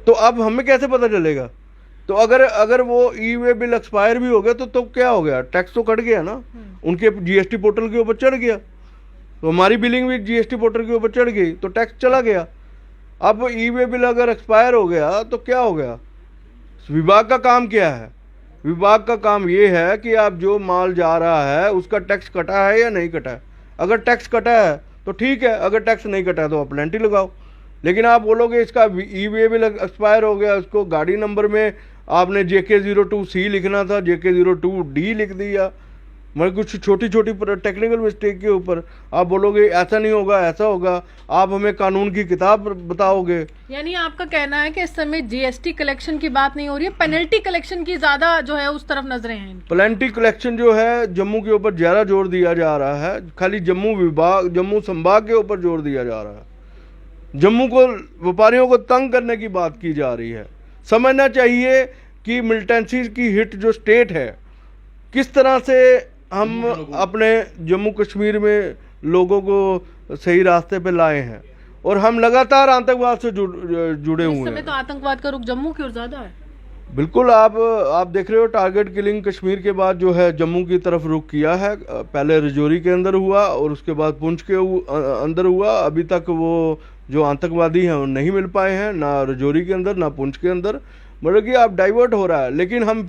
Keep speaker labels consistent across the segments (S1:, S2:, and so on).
S1: तो अब हमें कैसे पता चलेगा? तो अगर अगर वो ई वे बिल एक्सपायर भी हो गया तो क्या हो गया? टैक्स तो कट गया ना, उनके जीएसटी पोर्टल के ऊपर चढ़ गया, तो हमारी बिलिंग भी जीएसटी पोर्टल के ऊपर चढ़ गई, तो टैक्स चला गया। अब ई वे बिल अगर एक्सपायर हो गया तो क्या हो गया? विभाग का काम क्या है? विभाग का काम ये है कि आप जो माल जा रहा है उसका टैक्स कटा है या नहीं कटा है। अगर टैक्स कटा है तो ठीक है, अगर टैक्स नहीं कटा है तो आप पेनल्टी लगाओ। लेकिन आप बोलोगे इसका ई वे बिल एक्सपायर हो गया, उसको गाड़ी नंबर में आपने JK02C लिखना था, JK02D लिख दिया, मतलब कुछ छोटी छोटी टेक्निकल मिस्टेक के ऊपर आप बोलोगे ऐसा नहीं होगा, ऐसा होगा, आप हमें कानून की किताब बताओगे।
S2: यानी आपका कहना है कि इस समय जीएसटी कलेक्शन की बात नहीं हो रही है, पेनल्टी कलेक्शन की ज्यादा जो है उस तरफ नजरें हैं।
S1: पेनल्टी कलेक्शन जो है जम्मू के ऊपर ज्यादा जोर दिया जा रहा है, खाली जम्मू संभाग के ऊपर जोर दिया जा रहा है। जम्मू को व्यापारियों को तंग करने की बात की जा रही है। समझना चाहिए कि मिलिटेंसी की हिट जो स्टेट है, किस तरह से हम अपने जम्मू कश्मीर में लोगों को सही रास्ते पे लाए हैं, और हम लगातार आतंकवाद से जुड़े हुए हैं।
S2: तो आतंकवाद का रुख जम्मू की ओर ज्यादा है।
S1: बिल्कुल, आप देख रहे हो टारगेट किलिंग कश्मीर के बाद जो है जम्मू की तरफ रुख किया है। पहले रजौरी के अंदर हुआ और उसके बाद पुंछ के अंदर हुआ। अभी तक वो जो आतंकवादी हैं वो नहीं मिल पाए हैं, ना रजौरी के अंदर ना पुंछ के अंदर। मतलब कि आप डाइवर्ट हो रहा है, लेकिन हम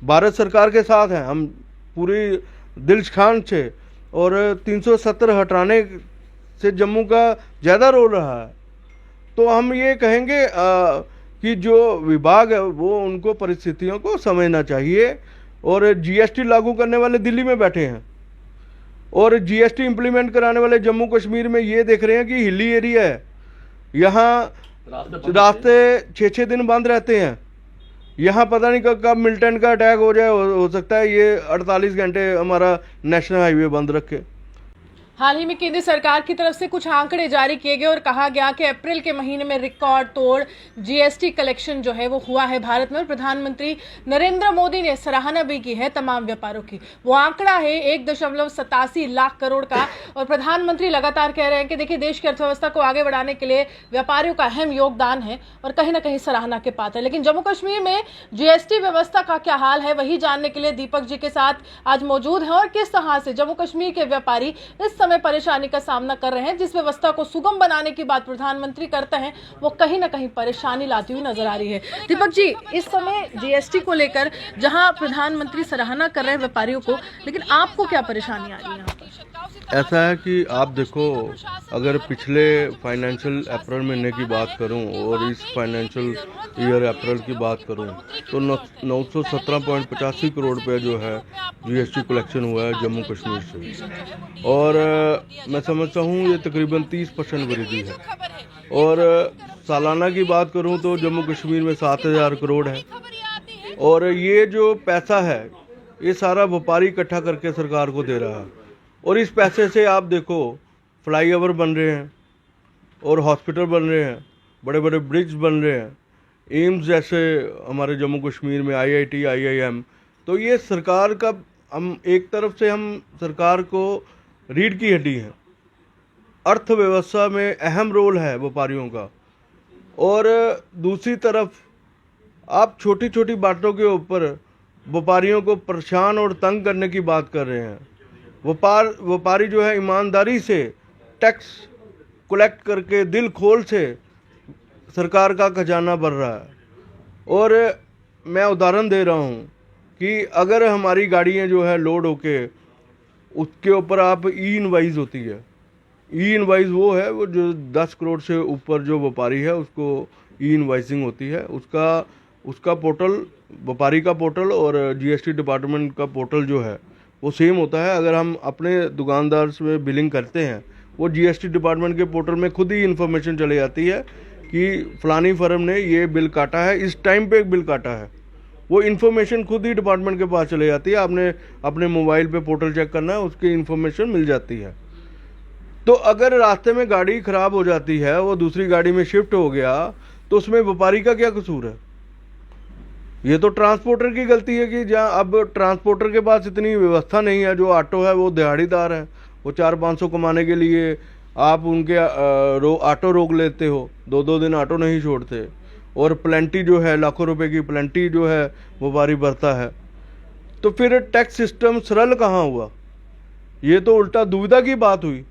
S1: भारत सरकार के साथ हैं, हम पूरी दिलखान से, और 370 हटाने से जम्मू का ज़्यादा रोल रहा है। तो हम ये कहेंगे कि जो विभाग है वो उनको परिस्थितियों को समझना चाहिए। और जीएसटी लागू करने वाले दिल्ली में बैठे हैं और जीएसटी इंप्लीमेंट कराने वाले जम्मू कश्मीर में ये देख रहे हैं कि हिली एरिया है, यहाँ रास्ते 6-6 दिन बंद रहते हैं। यहाँ पता नहीं कब मिलिटेंट का अटैक हो जाए, हो सकता है ये 48 घंटे हमारा नेशनल हाईवे बंद रखे।
S2: हाल ही में केंद्र सरकार की तरफ से कुछ आंकड़े जारी किए गए और कहा गया कि अप्रैल के महीने में रिकॉर्ड तोड़ जीएसटी कलेक्शन जो है वो हुआ है भारत में। और प्रधानमंत्री नरेंद्र मोदी ने सराहना भी की है तमाम व्यापारों की। वो आंकड़ा है 1.87 लाख करोड़ का। और प्रधानमंत्री लगातार कह रहे हैं कि देखिए, देश की अर्थव्यवस्था को आगे बढ़ाने के लिए व्यापारियों का अहम योगदान है और कहीं ना कहीं सराहना के पात्र है। लेकिन जम्मू कश्मीर में जीएसटी व्यवस्था का क्या हाल है, वही जानने के लिए दीपक जी के साथ आज मौजूद है। और किस तरह से जम्मू कश्मीर के व्यापारी इस समय परेशानी का सामना कर रहे हैं। जिस व्यवस्था को सुगम बनाने की बात प्रधानमंत्री करते हैं वो कहीं ना कहीं परेशानी लाती हुई नजर आ रही है। दीपक जी, इस समय जीएसटी को लेकर जहां प्रधानमंत्री सराहना कर रहे हैं व्यापारियों को, लेकिन आपको क्या परेशानी आ रही है यहाँ पर?
S1: ऐसा है कि आप देखो, अगर पिछले फाइनेंशियल अप्रैल महीने की बात करूं और इस फाइनेंशियल ईयर अप्रैल की बात करूं तो 917.85 करोड़ रुपये जो है जीएसटी कलेक्शन हुआ है जम्मू कश्मीर से। और मैं समझता हूं ये तकरीबन 30% वृद्धि है। और सालाना की बात करूं तो जम्मू कश्मीर में 7,000 करोड़ है। और ये जो पैसा है ये सारा व्यापारी इकट्ठा करके सरकार को दे रहा है। और इस पैसे से आप देखो, फ्लाईओवर बन रहे हैं और हॉस्पिटल बन रहे हैं, बड़े बड़े ब्रिज बन रहे हैं, एम्स जैसे हमारे जम्मू कश्मीर में, IIT IIM। तो ये सरकार का, हम एक तरफ से हम सरकार को रीढ़ की हड्डी है, अर्थव्यवस्था में अहम रोल है व्यापारियों का। और दूसरी तरफ आप छोटी छोटी बातों के ऊपर व्यापारियों को परेशान और तंग करने की बात कर रहे हैं। व्यापारी जो है ईमानदारी से टैक्स कलेक्ट करके दिल खोल से सरकार का खजाना भर रहा है। और मैं उदाहरण दे रहा हूँ कि अगर हमारी गाड़ियाँ जो है लोड होके उसके ऊपर आप ई इनवाइस होती है, ई इनवाइस वो है वो जो 10 करोड़ से ऊपर जो व्यापारी है उसको ई इनवाइसिंग होती है। उसका पोर्टल, व्यापारी का पोर्टल और जीएसटी डिपार्टमेंट का पोर्टल जो है वो सेम होता है। अगर हम अपने दुकानदार से बिलिंग करते हैं वो जीएसटी डिपार्टमेंट के पोर्टल में खुद ही इन्फॉर्मेशन चली जाती है कि फ़लानी फर्म ने ये बिल काटा है, इस टाइम पे एक बिल काटा है। वो इन्फॉर्मेशन खुद ही डिपार्टमेंट के पास चली जाती है। आपने अपने मोबाइल पे पोर्टल चेक करना है, उसकी इन्फॉर्मेशन मिल जाती है। तो अगर रास्ते में गाड़ी ख़राब हो जाती है, वो दूसरी गाड़ी में शिफ्ट हो गया, तो उसमें व्यापारी का क्या कसूर है? ये तो ट्रांसपोर्टर की गलती है कि जहाँ अब ट्रांसपोर्टर के पास इतनी व्यवस्था नहीं है। जो ऑटो है वो दिहाड़ीदार है, वो 400-500 कमाने के लिए आप उनके ऑटो रोक लेते हो, 2-2 दिन ऑटो नहीं छोड़ते। और प्लेंटी जो है लाखों रुपए की प्लेंटी जो है व्यापारी भरता है, तो फिर टैक्स सिस्टम सरल कहाँ हुआ? ये तो उल्टा दुविधा की बात हुई।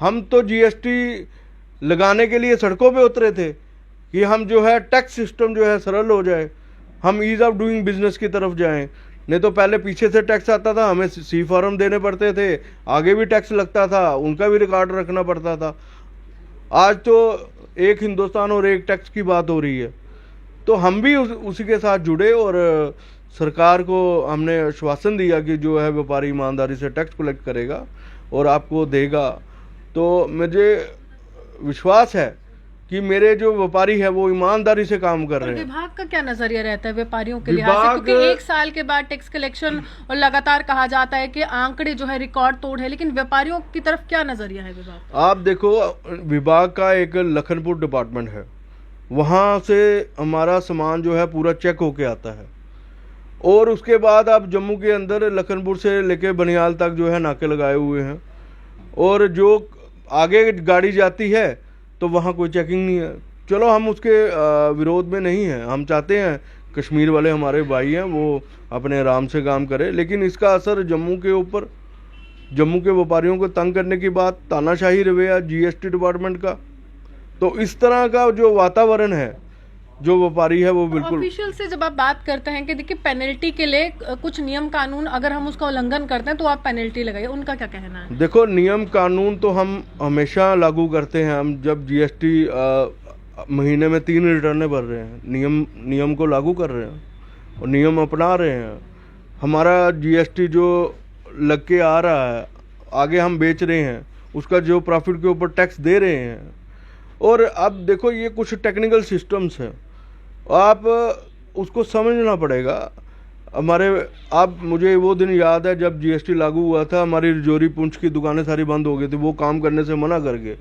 S1: हम तो जीएसटी लगाने के लिए सड़कों पे उतरे थे कि हम जो है टैक्स सिस्टम जो है सरल हो जाए, हम ईज ऑफ डूइंग बिजनेस की तरफ जाएं। नहीं तो पहले पीछे से टैक्स आता था, हमें सी फॉर्म देने पड़ते थे, आगे भी टैक्स लगता था, उनका भी रिकॉर्ड रखना पड़ता था। आज तो एक हिंदुस्तान और एक टैक्स की बात हो रही है। तो हम भी उसी के साथ जुड़े और सरकार को हमने आश्वासन दिया कि जो है व्यापारी ईमानदारी से टैक्स कलेक्ट करेगा और आपको देगा। तो मुझे विश्वास है कि मेरे जो व्यापारी है वो ईमानदारी से काम कर रहे हैं।
S2: विभाग का क्या नजरिया रहता है व्यापारियों के लिहाज से, क्योंकि एक साल के बाद टैक्स कलेक्शन और लगातार कहा जाता है कि आंकड़े जो है रिकॉर्ड तोड़ है, लेकिन व्यापारियों की तरफ क्या नजरिया है विभाग?
S1: आप देखो, विभाग का एक लखनपुर डिपार्टमेंट है, वहाँ से हमारा सामान जो है पूरा चेक होके आता है, और उसके बाद आप जम्मू के अंदर लखनपुर से लेके बनियाल तक जो है नाके लगाए हुए हैं, और जो आगे गाड़ी जाती है तो वहाँ कोई चेकिंग नहीं है। चलो हम उसके विरोध में नहीं हैं, हम चाहते हैं कश्मीर वाले हमारे भाई हैं वो अपने आराम से काम करें, लेकिन इसका असर जम्मू के ऊपर, जम्मू के व्यापारियों को तंग करने की बात, तानाशाही रवैया जीएसटी डिपार्टमेंट का, तो इस तरह का जो वातावरण है जो व्यापारी है वो बिल्कुल।
S2: ऑफिशियल से जब आप बात करते हैं कि देखिए पेनल्टी के लिए कुछ नियम कानून अगर हम उसका उल्लंघन करते हैं तो आप पेनल्टी लगाइए, उनका क्या कहना है?
S1: देखो, नियम कानून तो हम हमेशा लागू करते हैं। हम जब जीएसटी महीने में 3 रिटर्नें भर रहे हैं, नियम को लागू कर रहे हैं और नियम अपना रहे हैं। हमारा जीएसटी जो लग के आ रहा है, आगे हम बेच रहे हैं, उसका जो प्रॉफिट के ऊपर टैक्स दे रहे हैं। और अब देखो, ये कुछ टेक्निकल सिस्टम्स हैं, आप उसको समझना पड़ेगा। मुझे वो दिन याद है जब जीएसटी लागू हुआ था, हमारी रजौरी पुंछ की दुकानें सारी बंद हो गई थी, वो काम करने से मना कर गए।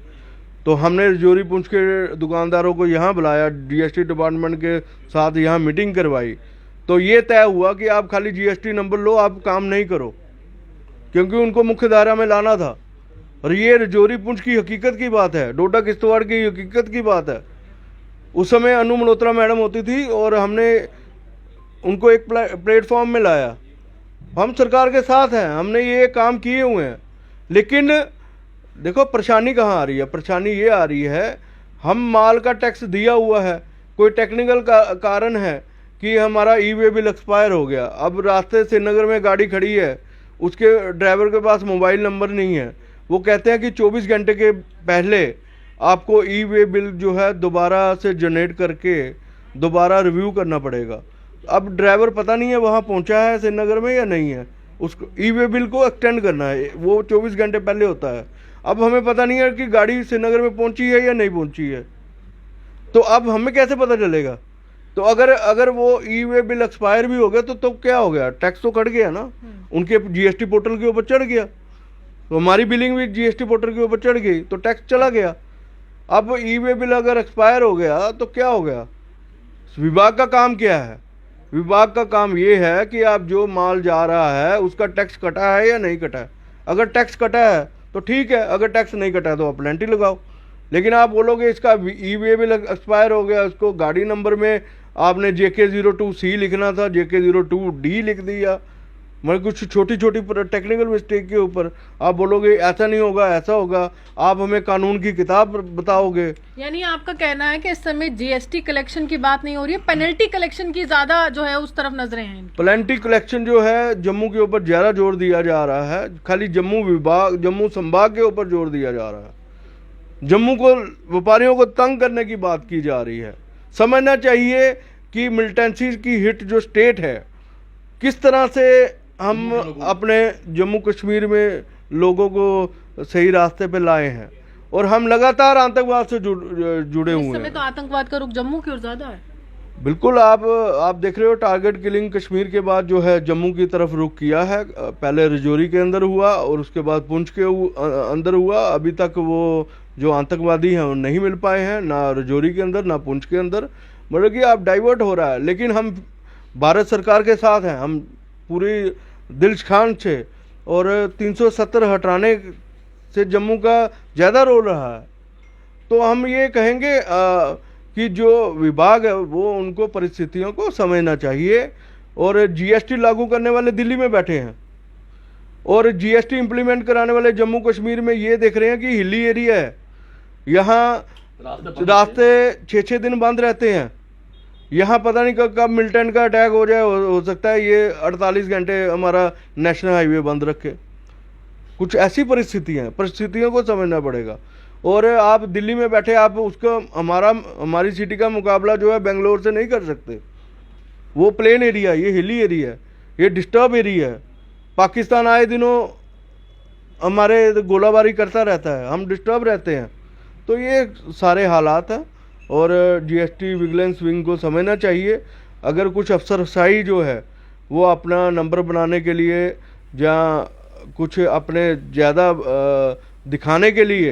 S1: तो हमने रजौरी पुंछ के दुकानदारों को यहाँ बुलाया, जीएसटी डिपार्टमेंट के साथ यहाँ मीटिंग करवाई, तो ये तय हुआ कि आप खाली जीएसटी नंबर लो, आप काम नहीं करो, क्योंकि उनको मुख्य धारा में लाना था। और ये रजौरी पुंछ की हकीकत की बात है, डोडा किश्तवाड़ की हकीकत की बात है। उस समय अनु मल्होत्रा मैडम होती थी और हमने उनको एक प्लेटफॉर्म में लाया। हम सरकार के साथ हैं, हमने ये काम किए हुए हैं, लेकिन देखो परेशानी कहाँ आ रही है। परेशानी ये आ रही है, हम माल का टैक्स दिया हुआ है, कोई टेक्निकल कारण है कि हमारा ई वे बिल एक्सपायर हो गया। अब रास्ते श्रीनगर में गाड़ी खड़ी है, उसके ड्राइवर के पास मोबाइल नंबर नहीं है, वो कहते हैं कि 24 घंटे के पहले आपको ई वे बिल जो है दोबारा से जनरेट करके दोबारा रिव्यू करना पड़ेगा। अब ड्राइवर पता नहीं है वहाँ पहुँचा है श्रीनगर में या नहीं है, उसको ई वे बिल को एक्सटेंड करना है, वो 24 घंटे पहले होता है। अब हमें पता नहीं है कि गाड़ी श्रीनगर में पहुँची है या नहीं पहुँची है, तो अब हमें कैसे पता चलेगा? तो अगर वो ई वे बिल एक्सपायर भी हो गया तो क्या हो गया? टैक्स तो कट गया ना, उनके जीएसटी पोर्टल के ऊपर चढ़ गया, तो हमारी बिलिंग भी जीएसटी पोर्टल के ऊपर चढ़ गई, तो टैक्स चला गया। अब ई वे बिल अगर एक्सपायर हो गया तो क्या हो गया? विभाग का काम क्या है? विभाग का काम ये है कि आप जो माल जा रहा है उसका टैक्स कटा है या नहीं कटा है। अगर टैक्स कटा है तो ठीक है, अगर टैक्स नहीं कटा है तो आप पेनल्टी लगाओ। लेकिन आप बोलोगे इसका ई वे बिल एक्सपायर हो गया, उसको गाड़ी नंबर में आपने JK02C लिखना था, JK02D लिख दिया, मतलब कुछ छोटी छोटी टेक्निकल मिस्टेक के ऊपर आप बोलोगे ऐसा नहीं होगा, ऐसा होगा, आप हमें कानून की किताब बताओगे।
S2: यानी आपका कहना है कि इस समय जीएसटी कलेक्शन की बात नहीं हो रही है, पेनल्टी कलेक्शन की ज्यादा जो है उस तरफ नजरें हैं।
S1: पेनल्टी कलेक्शन जो है जम्मू के ऊपर ज्यादा जोर दिया जा रहा है, खाली जम्मू संभाग के ऊपर जोर दिया जा रहा है। जम्मू को व्यापारियों को तंग करने की बात की जा रही है। समझना चाहिए कि मिलिटेंसी की हिट जो स्टेट है, किस तरह से हम अपने जम्मू कश्मीर में लोगों को सही रास्ते पे लाए हैं, और हम लगातार आतंकवाद से जुड़े हुए हैं।
S2: इस समय तो आतंकवाद का रुख जम्मू की ओर ज्यादा है।
S1: बिल्कुल, आप देख रहे हो, टारगेट किलिंग कश्मीर के बाद जो है जम्मू की तरफ रुख किया है। पहले रजौरी के अंदर हुआ और उसके बाद पुंछ के अंदर हुआ। अभी तक वो जो आतंकवादी हैं वो नहीं मिल पाए हैं, ना रजौरी के अंदर ना पुंछ के अंदर, मतलब कि आप डाइवर्ट हो रहा है। लेकिन हम भारत सरकार के साथ हैं, हम पूरी दिलखान से, और 370 हटाने से जम्मू का ज़्यादा रोल रहा है। तो हम ये कहेंगे कि जो विभाग है वो उनको परिस्थितियों को समझना चाहिए। और जीएसटी लागू करने वाले दिल्ली में बैठे हैं और जीएसटी इंप्लीमेंट कराने वाले जम्मू कश्मीर में ये देख रहे हैं कि हिली एरिया है, यहाँ रास्ते 6-6 दिन बंद रहते हैं। यहाँ पता नहीं कब मिलिटेंट का अटैक हो जाए, हो सकता है ये 48 घंटे हमारा नेशनल हाईवे बंद रखे। कुछ ऐसी परिस्थितियों को समझना पड़ेगा। और आप दिल्ली में बैठे, आप उसको हमारी सिटी का मुकाबला जो है बेंगलोर से नहीं कर सकते। वो प्लेन एरिया है, ये हिली एरिया है, ये डिस्टर्ब एरिया है। पाकिस्तान आए दिनों हमारे गोलाबारी करता रहता है, हम डिस्टर्ब रहते हैं। तो ये सारे हालात हैं और जीएसटी विजिलेंस विंग को समझना चाहिए। अगर कुछ अफसरशाही जो है वो अपना नंबर बनाने के लिए या कुछ अपने ज़्यादा दिखाने के लिए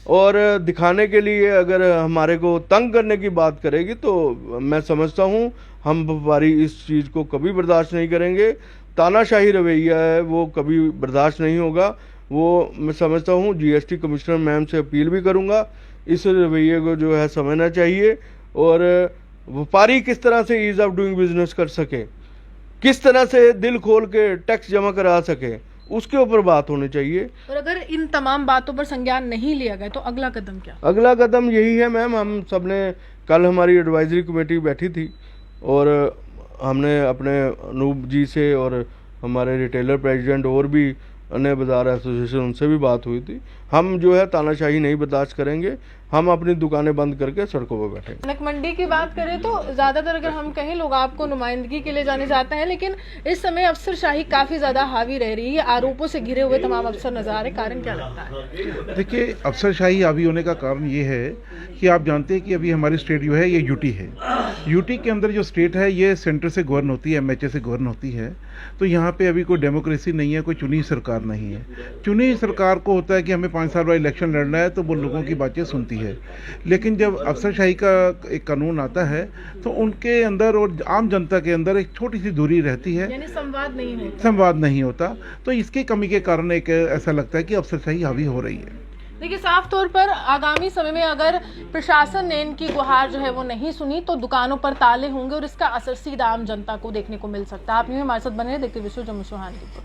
S1: और दिखाने के लिए अगर हमारे को तंग करने की बात करेगी तो मैं समझता हूँ हम व्यापारी इस चीज़ को कभी बर्दाश्त नहीं करेंगे। तानाशाही रवैया है वो कभी बर्दाश्त नहीं होगा। वो मैं समझता हूँ जीएसटी कमिश्नर मैम से अपील भी करूँगा, इस रवैये को जो है समझना चाहिए। और व्यापारी किस तरह से ईज़ ऑफ डूइंग बिजनेस कर सके, किस तरह से दिल खोल के टैक्स जमा करा सके, उसके ऊपर बात होनी चाहिए।
S2: और अगर इन तमाम बातों पर संज्ञान नहीं लिया गया तो अगला कदम क्या?
S1: अगला कदम यही है मैम, हम सब ने कल हमारी एडवाइजरी कमेटी बैठी थी और हमने अपने अनूप जी से और हमारे रिटेलर प्रेसिडेंट और भी अन्य बाज़ार एसोसिएशन उनसे भी बात हुई थी। हम जो है तानाशाही नहीं बर्दाश्त करेंगे, हम अपनी दुकानें बंद करके सड़कों पर बैठे।
S2: कनक मंडी की बात करें तो ज़्यादातर अगर हम कहें लोग आपको नुमाइंदगी के लिए जाने जाते हैं, लेकिन इस समय अफसरशाही काफ़ी ज़्यादा हावी रह रही है। आरोपों से घिरे हुए तमाम अफसर नजर आ रहे, कारण क्या लगता है?
S3: देखिए, अफसरशाही हावी होने का कारण ये है कि आप जानते हैं कि अभी हमारी स्टेट जो है ये यूटी है। यूटी के अंदर जो स्टेट है ये सेंटर से गवर्न होती है, एमएचए से गवर्न होती है। तो यहाँ पे अभी कोई डेमोक्रेसी नहीं है, कोई चुनी सरकार नहीं है। चुनी सरकार को होता है कि हमें 5 साल बाद इलेक्शन लड़ना है तो वो लोगों की बातें सुनती है। लेकिन जब अफसरशाही का एक कानून आता है तो उनके अंदर और आम जनता के अंदर एक छोटी सी दूरी रहती है,
S2: यानी
S3: संवाद नहीं होता। तो इसकी कमी के कारण एक ऐसा लगता है कि अफसरशाही हावी हो रही है।
S2: देखिए, साफ तौर पर आगामी समय में अगर प्रशासन ने इनकी गुहार जो है वो नहीं सुनी तो दुकानों पर ताले होंगे और इसका असर सीधा आम जनता को देखने को मिल सकता है। आप यूं हमारे साथ बने रहे, देखते विश्व जम्मू चौहान की।